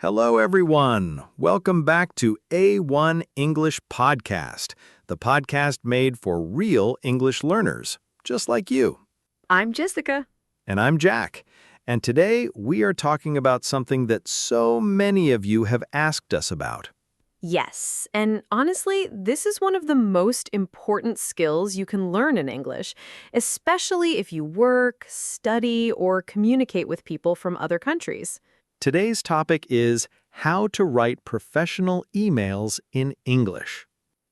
Hello, everyone. Welcome back to A1 English Podcast, the podcast made for real English learners, just like you. I'm Jessica. And I'm Jack. And today we are talking about something that so many of you have asked us about. Yes, and honestly, this is one of the most important skills you can learn in English, especially if you work, study, or communicate with people from other countries. Today's topic is how to write professional emails in English.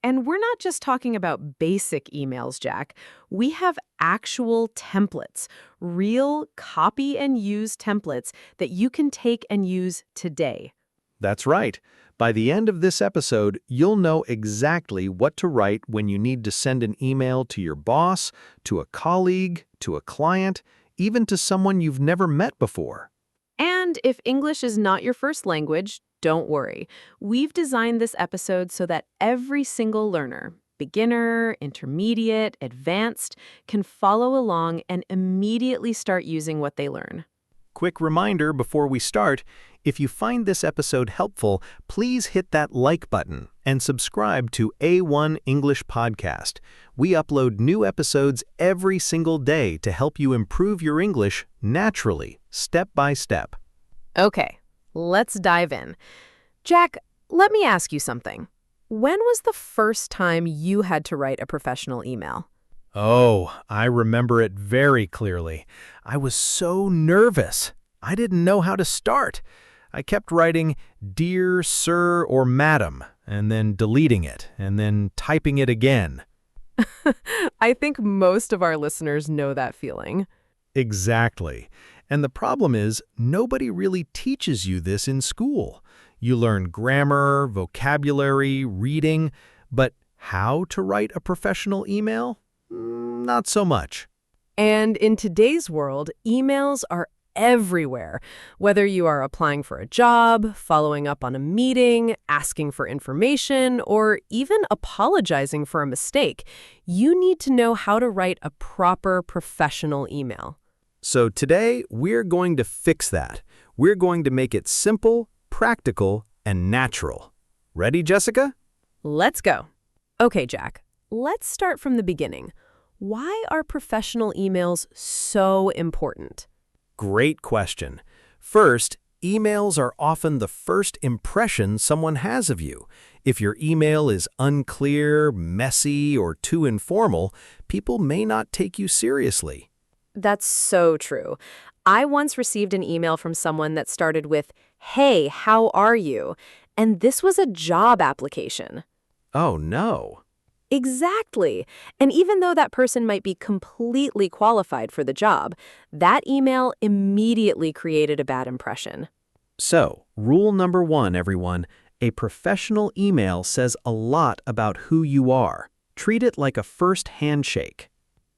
And we're not just talking about basic emails, Jack. We have actual templates, real copy and use templates that you can take and use today. That's right. By the end of this episode, you'll know exactly what to write when you need to send an email to your boss, to a colleague, to a client, even to someone you've never met before. And if English is not your first language, don't worry. We've designed this episode so that every single learner, beginner, intermediate, advanced, can follow along and immediately start using what they learn. Quick reminder before we start, if you find this episode helpful, please hit that like button and subscribe to A1 English Podcast. We upload new episodes every single day to help you improve your English naturally, step by step. Okay, let's dive in. Jack, let me ask you something. When was the first time you had to write a professional email? Oh, I remember it very clearly. I was so nervous. I didn't know how to start. I kept writing, Dear Sir or Madam, and then deleting it, and then typing it again. I think most of our listeners know that feeling. Exactly. And the problem is, nobody really teaches you this in school. You learn grammar, vocabulary, reading, but how to write a professional email? Not so much. And in today's world, emails are everywhere. Whether you are applying for a job, following up on a meeting, asking for information, or even apologizing for a mistake, you need to know how to write a proper professional email. So today, we're going to fix that. We're going to make it simple, practical, and natural. Ready, Jessica? Let's go. Okay, Jack, let's start from the beginning. Why are professional emails so important? Great question. First, emails are often the first impression someone has of you. If your email is unclear, messy, or too informal, people may not take you seriously. That's so true. I once received an email from someone that started with, "Hey, how are you?" And this was a job application. Oh, no. Exactly. And even though that person might be completely qualified for the job, that email immediately created a bad impression. So, rule number 1, everyone, a professional email says a lot about who you are. Treat it like a first handshake.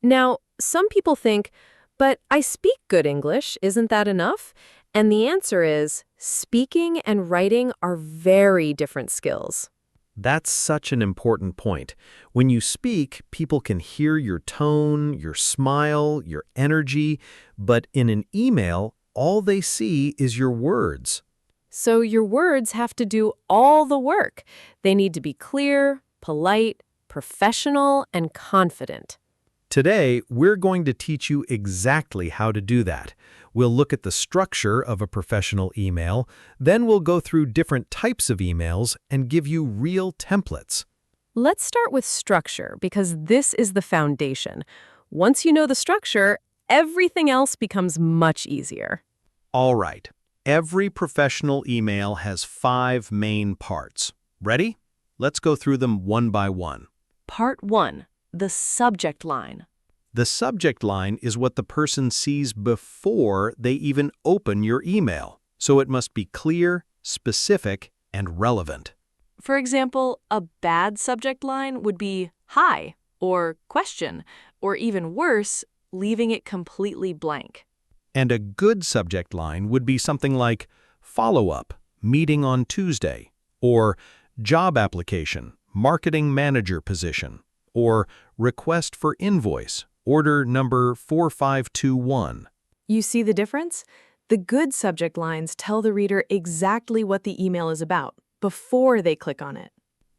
Now, some people think, but I speak good English, isn't that enough? And the answer is, speaking and writing are very different skills. That's such an important point. When you speak, people can hear your tone, your smile, your energy, but in an email, all they see is your words. So your words have to do all the work. They need to be clear, polite, professional, and confident. Today, we're going to teach you exactly how to do that. We'll look at the structure of a professional email, then we'll go through different types of emails and give you real templates. Let's start with structure because this is the foundation. Once you know the structure, everything else becomes much easier. All right. Every professional email has 5 main parts. Ready? Let's go through them one by one. Part 1. The subject line. The subject line is what the person sees before they even open your email, so it must be clear, specific, and relevant. For example, a bad subject line would be hi or question, or even worse, leaving it completely blank. And a good subject line would be something like follow-up, meeting on Tuesday, or job application, marketing manager position, or request for invoice, order number 4521. You see the difference? The good subject lines tell the reader exactly what the email is about before they click on it.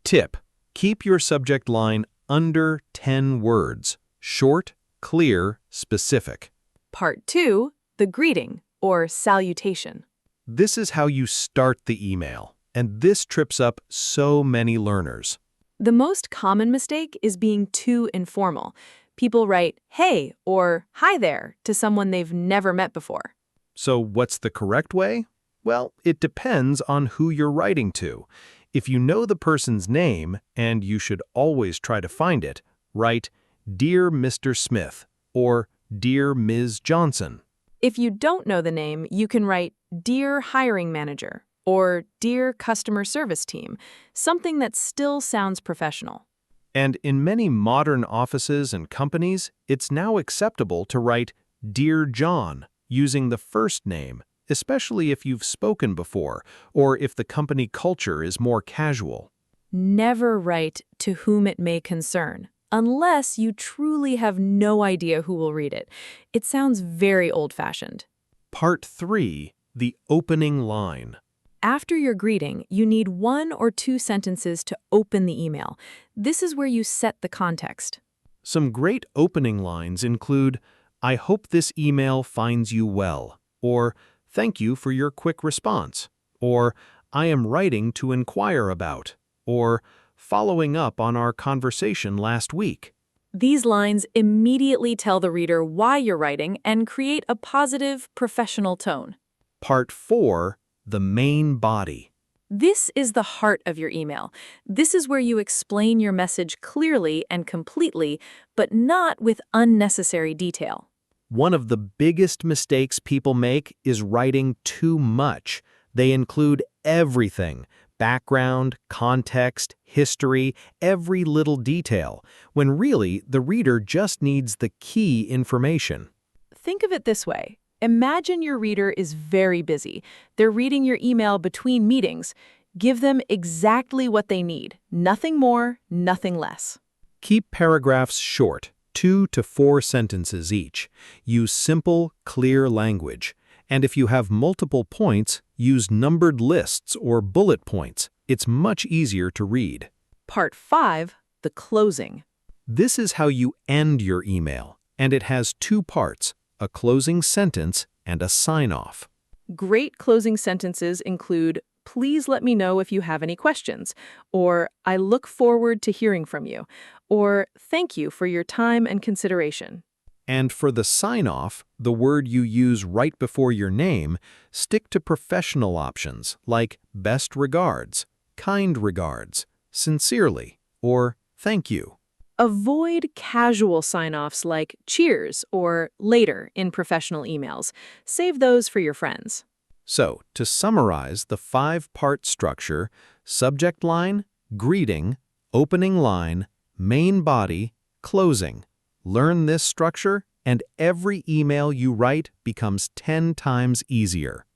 Tip: keep your subject line under 10 words. Short, clear, specific. Part 2, the greeting or salutation. This is how you start the email, and this trips up so many learners. The most common mistake is being too informal. People write, "Hey," or "Hi there" to someone they've never met before. So what's the correct way? Well, it depends on who you're writing to. If you know the person's name, and you should always try to find it, write, "Dear Mr. Smith," or "Dear Ms. Johnson." If you don't know the name, you can write, "Dear Hiring Manager," or "Dear Customer Service Team," something that still sounds professional. And in many modern offices and companies, it's now acceptable to write, "Dear John," using the first name, especially if you've spoken before, or if the company culture is more casual. Never write "to whom it may concern," unless you truly have no idea who will read it. It sounds very old-fashioned. Part 3, the opening line. After your greeting, you need 1 or 2 sentences to open the email. This is where you set the context. Some great opening lines include, "I hope this email finds you well," or "Thank you for your quick response," or "I am writing to inquire about," or "Following up on our conversation last week." These lines immediately tell the reader why you're writing and create a positive, professional tone. Part 4, the main body. This is the heart of your email. This is where you explain your message clearly and completely, but not with unnecessary detail. One of the biggest mistakes people make is writing too much. They include everything: background, context, history, every little detail, when really the reader just needs the key information. Think of it this way. Imagine your reader is very busy. They're reading your email between meetings. Give them exactly what they need. Nothing more, nothing less. Keep paragraphs short, 2 to 4 sentences each. Use simple, clear language. And if you have multiple points, use numbered lists or bullet points. It's much easier to read. Part 5, the closing. This is how you end your email, and it has 2 parts: a closing sentence and a sign-off. Great closing sentences include, "Please let me know if you have any questions," or "I look forward to hearing from you," or "Thank you for your time and consideration." And for the sign-off, the word you use right before your name, stick to professional options like "best regards," "kind regards," "sincerely," or "thank you." Avoid casual sign-offs like "cheers" or "later" in professional emails. Save those for your friends. So, to summarize the 5-part structure: subject line, greeting, opening line, main body, closing. Learn this structure, and every email you write becomes 10 times easier.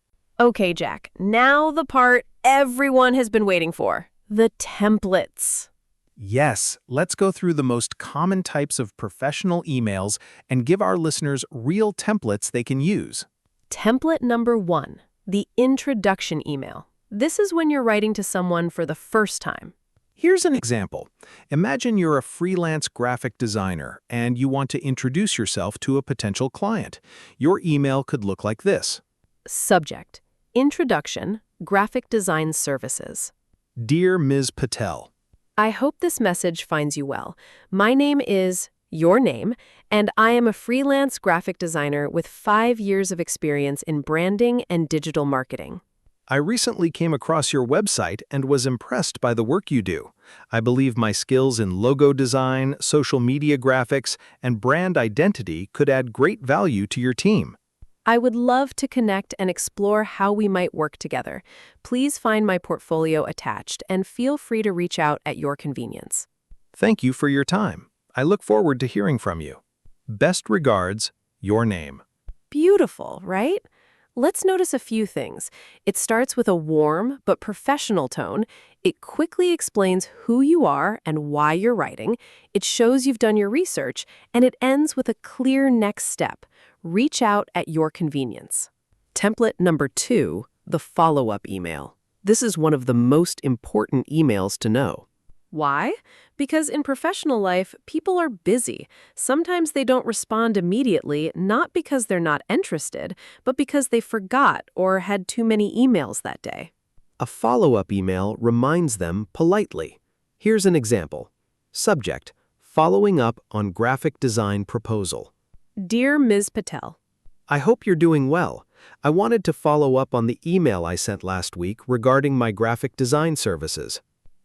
Okay, Jack, now the part everyone has been waiting for, the templates. Yes, let's go through the most common types of professional emails and give our listeners real templates they can use. Template number 1, the introduction email. This is when you're writing to someone for the first time. Here's an example. Imagine you're a freelance graphic designer and you want to introduce yourself to a potential client. Your email could look like this. Subject: Introduction, Graphic Design Services. Dear Ms. Patel. I hope this message finds you well. My name is your name, and I am a freelance graphic designer with 5 years of experience in branding and digital marketing. I recently came across your website and was impressed by the work you do. I believe my skills in logo design, social media graphics, and brand identity could add great value to your team. I would love to connect and explore how we might work together. Please find my portfolio attached and feel free to reach out at your convenience. Thank you for your time. I look forward to hearing from you. Best regards, your name. Beautiful, right? Let's notice a few things. It starts with a warm but professional tone. It quickly explains who you are and why you're writing. It shows you've done your research, and it ends with a clear next step. Reach out at your convenience. Template number 2, the follow-up email. This is one of the most important emails to know. Why? Because in professional life, people are busy. Sometimes they don't respond immediately, not because they're not interested, but because they forgot or had too many emails that day. A follow-up email reminds them politely. Here's an example. Subject: following up on graphic design proposal. Dear Ms. Patel, I hope you're doing well. I wanted to follow up on the email I sent last week regarding my graphic design services.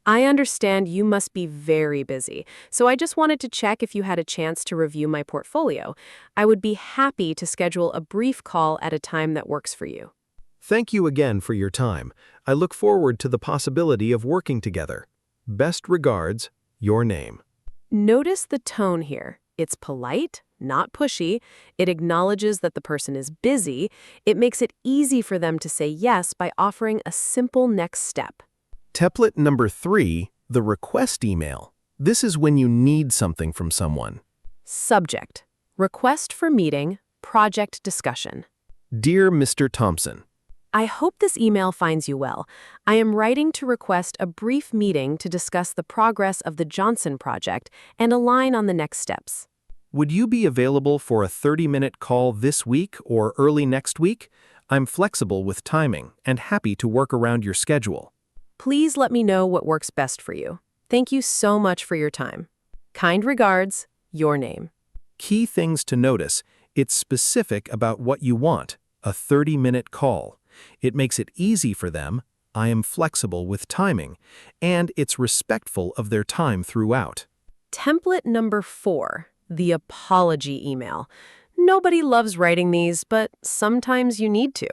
I understand you must be very busy, so I just wanted to check if you had a chance to review my portfolio. I would be happy to schedule a brief call at a time that works for you. Thank you again for your time. I look forward to the possibility of working together. Best regards, your name. Notice the tone here. It's polite, not pushy. It acknowledges that the person is busy. It makes it easy for them to say yes by offering a simple next step. Template number 3, the request email. This is when you need something from someone. Subject: request for meeting, project discussion. Dear Mr. Thompson, I hope this email finds you well. I am writing to request a brief meeting to discuss the progress of the Johnson project and align on the next steps. would you be available for a 30-minute call this week or early next week? I'm flexible with timing and happy to work around your schedule. Please let me know what works best for you. Thank you so much for your time. Kind regards, your name. Key things to notice: it's specific about what you want, a 30-minute call. It makes it easy for them, I am flexible with timing, and it's respectful of their time throughout. Template number 4, the apology email. Nobody loves writing these, but sometimes you need to.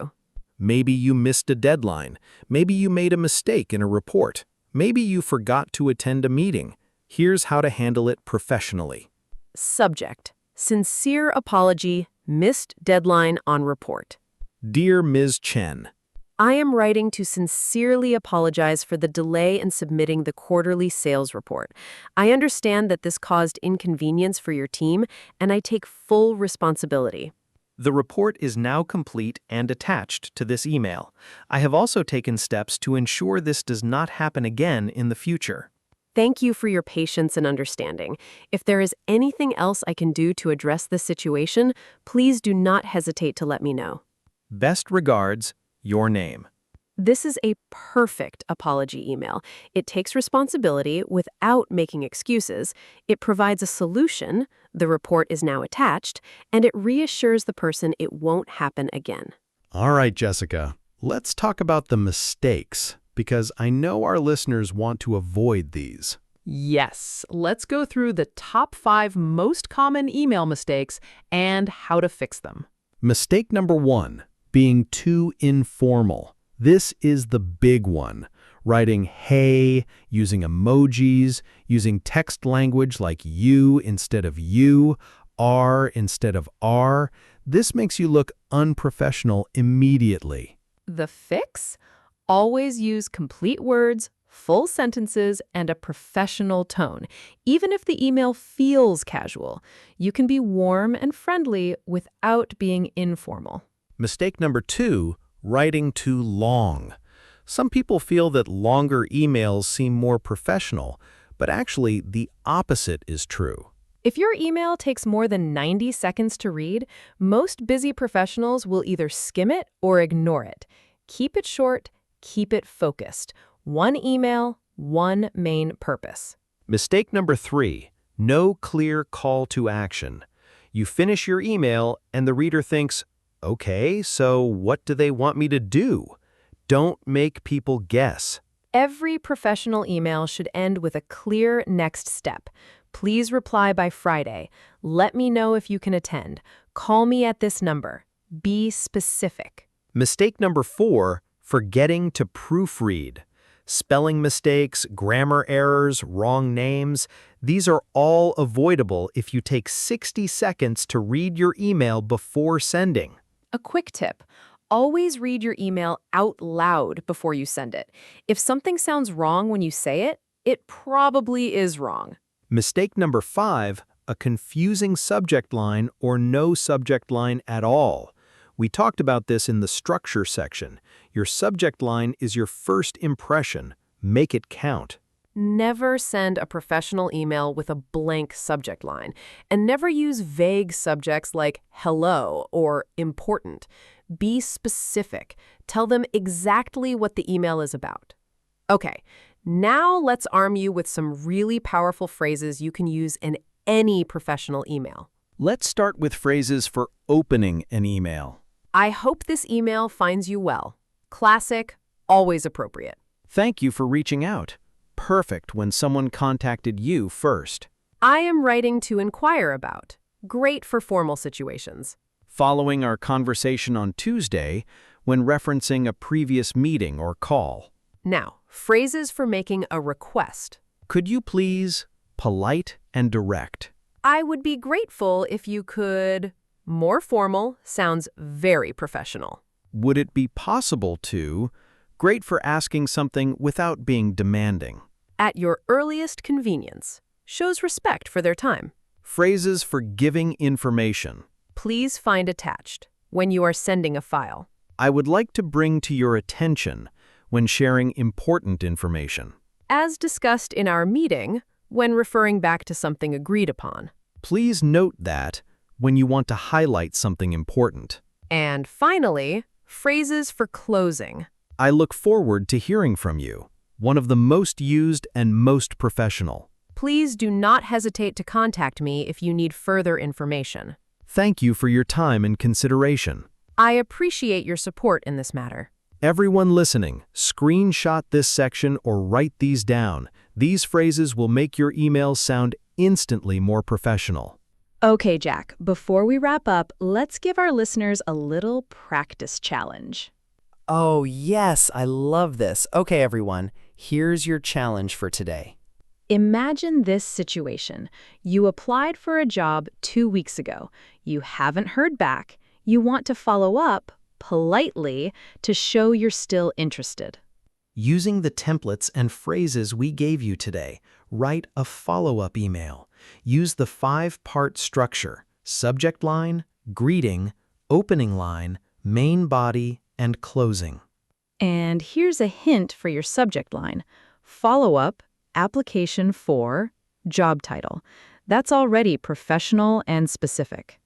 Maybe you missed a deadline. Maybe you made a mistake in a report. Maybe you forgot to attend a meeting. Here's how to handle it professionally. Subject: sincere apology, missed deadline on report. Dear Ms. Chen, I am writing to sincerely apologize for the delay in submitting the quarterly sales report. I understand that this caused inconvenience for your team, and I take full responsibility. the report is now complete and attached to this email. I have also taken steps to ensure this does not happen again in the future. Thank you for your patience and understanding. If there is anything else I can do to address this situation, please do not hesitate to let me know. Best regards, your name. This is a perfect apology email. It takes responsibility without making excuses. It provides a solution, the report is now attached, and it reassures the person it won't happen again. All right, Jessica, let's talk about the mistakes, because I know our listeners want to avoid these. Yes, let's go through the top 5 most common email mistakes and how to fix them. Mistake number 1, being too informal. This is the big one. Writing hey, using emojis, using text language like you instead of you, are instead of are. This makes you look unprofessional immediately. The fix? Always use complete words, full sentences, and a professional tone. Even if the email feels casual, you can be warm and friendly without being informal. Mistake number 2, writing too long. Some people feel that longer emails seem more professional, but actually the opposite is true. If your email takes more than 90 seconds to read, most busy professionals will either skim it or ignore it. Keep it short, keep it focused. One email, one main purpose. Mistake number 3, no clear call to action. You finish your email and the reader thinks, okay, so what do they want me to do? Don't make people guess. Every professional email should end with a clear next step. Please reply by Friday. Let me know if you can attend. Call me at this number. Be specific. Mistake number 4, forgetting to proofread. Spelling mistakes, grammar errors, wrong names, these are all avoidable if you take 60 seconds to read your email before sending. A quick tip. Always read your email out loud before you send it. If something sounds wrong when you say it, it probably is wrong. Mistake number 5, a confusing subject line or no subject line at all. We talked about this in the structure section. Your subject line is your first impression. Make it count. Never send a professional email with a blank subject line, and never use vague subjects like hello or important. Be specific. Tell them exactly what the email is about. Okay, now let's arm you with some really powerful phrases you can use in any professional email. Let's start with phrases for opening an email. I hope this email finds you well. Classic, always appropriate. Thank you for reaching out. Perfect when someone contacted you first. I am writing to inquire about. Great for formal situations. Following our conversation on Tuesday, when referencing a previous meeting or call. Now, phrases for making a request. Could you please? Polite and direct. I would be grateful if you could. More formal sounds very professional. Would it be possible to? Great for asking something without being demanding. At your earliest convenience. Shows respect for their time. Phrases for giving information. Please find attached when you are sending a file. I would like to bring to your attention when sharing important information. As discussed in our meeting, when referring back to something agreed upon. Please note that when you want to highlight something important. And finally, phrases for closing. I look forward to hearing from you. One of the most used and most professional. Please do not hesitate to contact me if you need further information. Thank you for your time and consideration. I appreciate your support in this matter. Everyone listening, screenshot this section or write these down. These phrases will make your emails sound instantly more professional. Okay, Jack, before we wrap up, let's give our listeners a little practice challenge. Oh, yes, I love this. Okay, everyone, here's your challenge for today. Imagine this situation. You applied for a job 2 weeks ago. You haven't heard back. You want to follow up politely to show you're still interested. Using the templates and phrases we gave you today, write a follow-up email. Use the 5-part structure: subject line, greeting, opening line, main body, and closing. And here's a hint for your subject line. Follow-up, application for, job title. That's already professional and specific.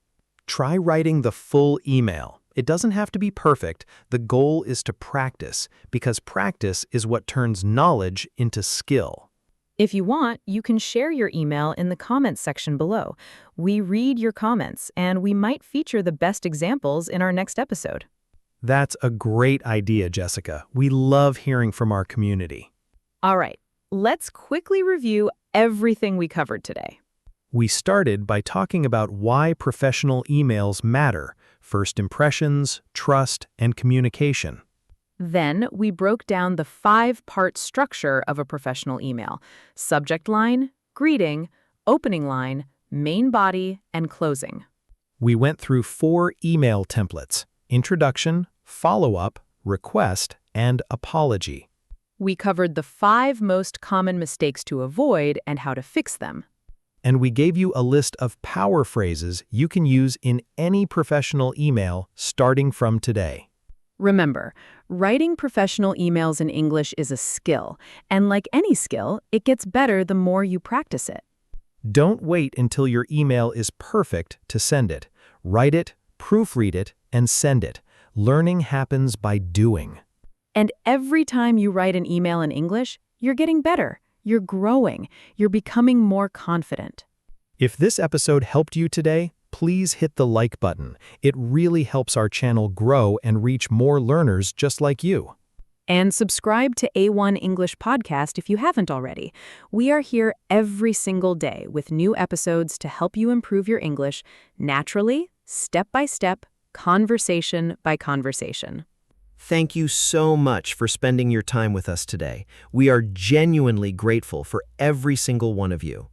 Try writing the full email. It doesn't have to be perfect. The goal is to practice, because practice is what turns knowledge into skill. If you want, you can share your email in the comments section below. We read your comments, and we might feature the best examples in our next episode. That's a great idea, Jessica. We love hearing from our community. All right, let's quickly review everything we covered today. We started by talking about why professional emails matter: first impressions, trust, and communication. Then we broke down the 5-part structure of a professional email: subject line, greeting, opening line, main body, and closing. We went through 4 email templates: introduction, follow-up, request, and apology. We covered the 5 most common mistakes to avoid and how to fix them. And we gave you a list of power phrases you can use in any professional email starting from today. Remember, writing professional emails in English is a skill, and like any skill, it gets better the more you practice it. Don't wait until your email is perfect to send it. Write it, proofread it, and send it. Learning happens by doing. And every time you write an email in English, you're getting better. You're growing. You're becoming more confident. If this episode helped you today, please hit the like button. It really helps our channel grow and reach more learners just like you. And subscribe to A1 English Podcast if you haven't already. We are here every single day with new episodes to help you improve your English naturally, step by step, conversation by conversation. Thank you so much for spending your time with us today. We are genuinely grateful for every single one of you.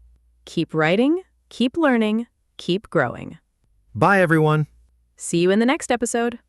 Keep writing, keep learning, keep growing. Bye, everyone. See you in the next episode.